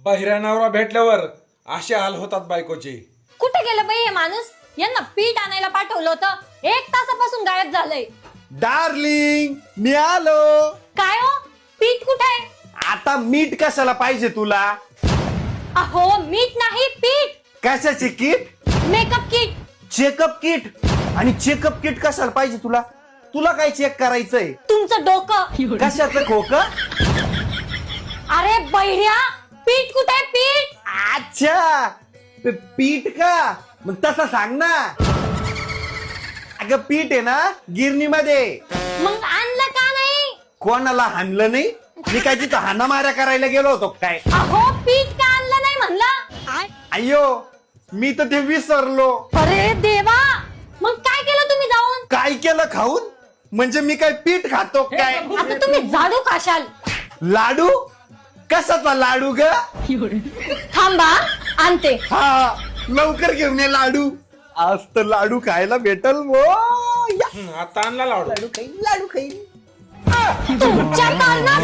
बहिरा नवरा भेटल्यावर असे हाल होतात बायकोचे. कुठे गेलं बाई हे माणूस? यांना पीठ आणायला पाठवलं होतं, 1 तासापासून गायब झालंय. डार्लिंग मी आलो. काय हो, पीठ कुठे? आता मीठ कशाला पाहिजे तुला? अहो मीठ नाही, पीठ. कशाचे kit? Makeup kit. Checkup kit? आणि चेकअप किट कशाला पाहिजे तुला? तुला काय चेक करायचंय? तुमचं डोकं. कशाचं खोक? अरे बहिऱ्या, पीठ कुठे? पीठ. अच्छा पीठ का? मग तसं सांग ना. अगं पीठ आहे ना गिरणीमध्ये. मग आणलं का नाही? कोणाला हाणलं नाही? मी काय तिथं हाणामाऱ्या करायला गेलो होतो काय? अहो पीठ का आणलं नाही म्हणलं? अय्यो मी तर ते विसरलो. अरे देवा, मग काय केलं तुम्ही जाऊन? काय केलं खाऊन? म्हणजे मी काय पीठ खातो काय? आता तुम्ही झाडू खाशाल. लाडू? कशाचा लाडू ग? थांबा, आणते. हा लवकर घेऊन ये लाडू. आज तर लाडू खायला भेटल वो. या. आता आणला लाडू. लाडू खाईल. तुमच्या कारणात